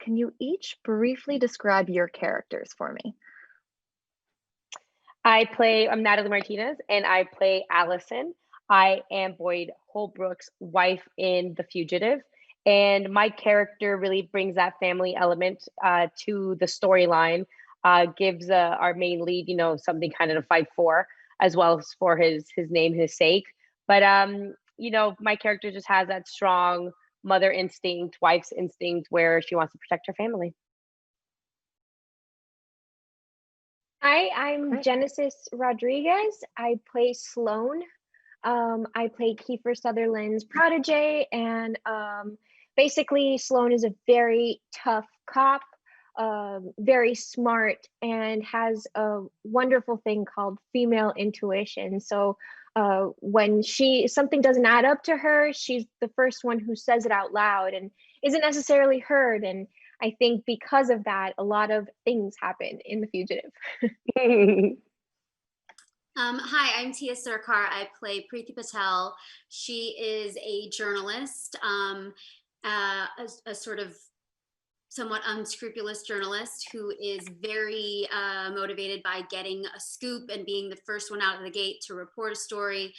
can you each briefly describe your characters for me? I'm Natalie Martinez, and I play Allison. I am Boyd Holbrook's wife in The Fugitive. And my character really brings that family element to the storyline, gives our main lead, something kind of to fight for, as well as for his name, his sake. But, my character just has that strong mother instinct, wife's instinct, where she wants to protect her family. Hi, I'm Great. Genesis Rodriguez. I play Sloan. I play Kiefer Sutherland's protege, and basically Sloan is a very tough cop, very smart, and has a wonderful thing called female intuition. So when something doesn't add up to her, she's the first one who says it out loud and isn't necessarily heard. And I think because of that, a lot of things happen in The Fugitive. Hi, I'm Tiya Sircar. I play Preethi Patel. She is a journalist, a sort of somewhat unscrupulous journalist who is very motivated by getting a scoop and being the first one out of the gate to report a story,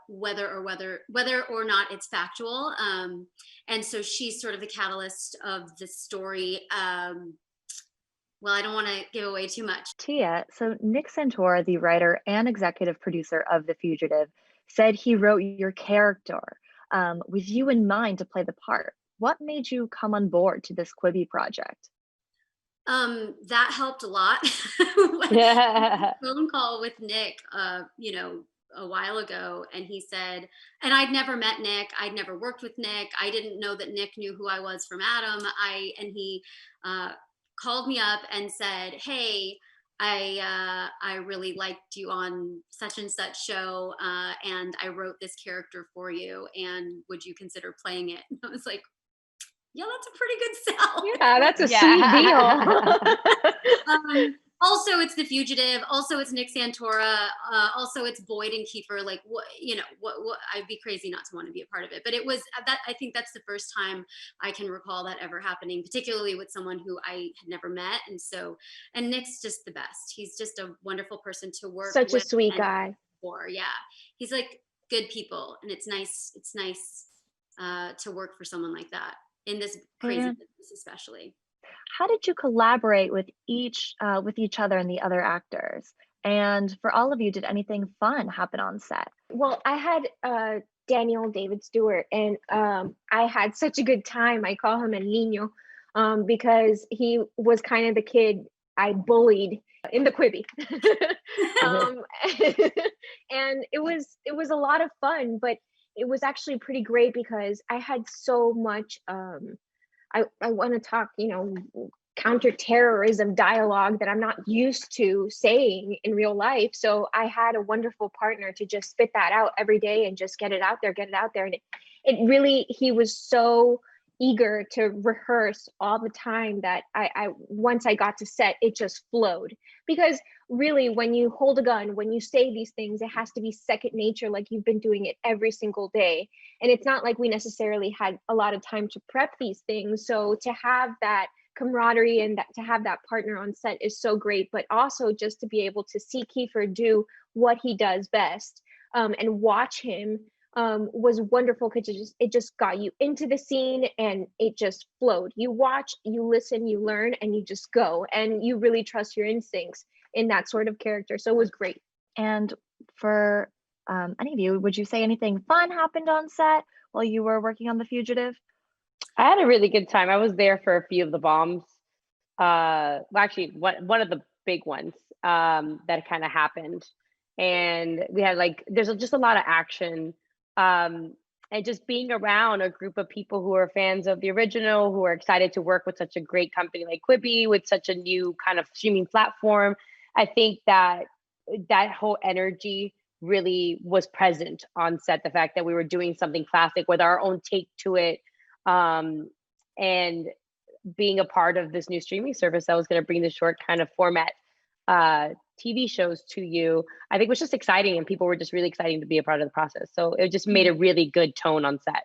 whether or not it's factual. And so she's sort of the catalyst of the story. Well, I don't want to give away too much. Tiya, so Nick Santora, the writer and executive producer of The Fugitive, said he wrote your character with you in mind to play the part. What made you come on board to this Quibi project? That helped a lot. Yeah. Phone call with Nick, a while ago, and he said, and I'd never met Nick, I'd never worked with Nick, I didn't know that Nick knew who I was from Adam. And he called me up and said, hey, I really liked you on such and such show, and I wrote this character for you, and would you consider playing it? And I was like, yeah, that's a pretty good sell. Yeah, that's a sweet deal. Also, it's The Fugitive. Also, it's Nick Santora. Also, it's Boyd and Kiefer. Like, what? I'd be crazy not to want to be a part of it. But it was that. I think that's the first time I can recall that ever happening, particularly with someone who I had never met. And Nick's just the best. He's just a wonderful person to work with. Such a sweet guy. Yeah, he's like good people, and it's nice. It's nice to work for someone like that in this crazy business, especially. How did you collaborate with each other and the other actors? And for all of you, did anything fun happen on set? Well, I had Daniel David Stewart, and I had such a good time. I call him El Niño because he was kind of the kid I bullied in the Quibi. And it was a lot of fun, but it was actually pretty great because I had so much I want to talk, counterterrorism dialogue that I'm not used to saying in real life. So I had a wonderful partner to just spit that out every day and just get it out there. And it really, he was so eager to rehearse all the time that I once I got to set, it just flowed. Because really, when you hold a gun, when you say these things, it has to be second nature, like you've been doing it every single day. And it's not like we necessarily had a lot of time to prep these things. So to have that camaraderie and to have that partner on set is so great, but also just to be able to see Kiefer do what he does best and watch him was wonderful because it just got you into the scene and it just flowed. You watch, you listen, you learn, and you just go, and you really trust your instincts in that sort of character. So it was great. And for any of you, would you say anything fun happened on set while you were working on The Fugitive? I had a really good time. I was there for a few of the bombs. Well, actually, one of the big ones that kind of happened. And we had there's just a lot of action. And just being around a group of people who are fans of the original, who are excited to work with such a great company like Quibi, with such a new kind of streaming platform. I think that whole energy really was present on set. The fact that we were doing something classic with our own take to it, and being a part of this new streaming service that was going to bring the short kind of format TV shows to you, I think was just exciting, and people were just really excited to be a part of the process. So it just made a really good tone on set.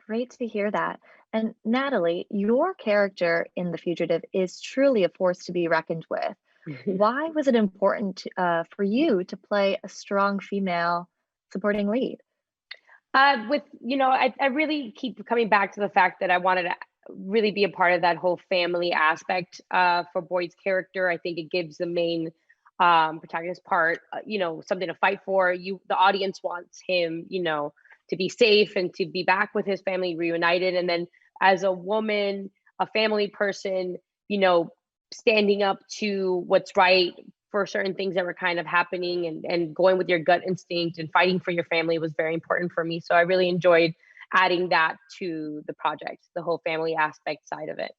Great to hear that. And Natalie, your character in The Fugitive is truly a force to be reckoned with. Why was it important for you to play a strong female supporting lead? I really keep coming back to the fact that I wanted to really be a part of that whole family aspect for Boyd's character. I think it gives the main protagonist part, something to fight for. The audience wants him, to be safe and to be back with his family reunited. And then as a woman, a family person, standing up to what's right for certain things that were kind of happening and going with your gut instinct and fighting for your family was very important for me. So I really enjoyed adding that to the project, the whole family aspect side of it.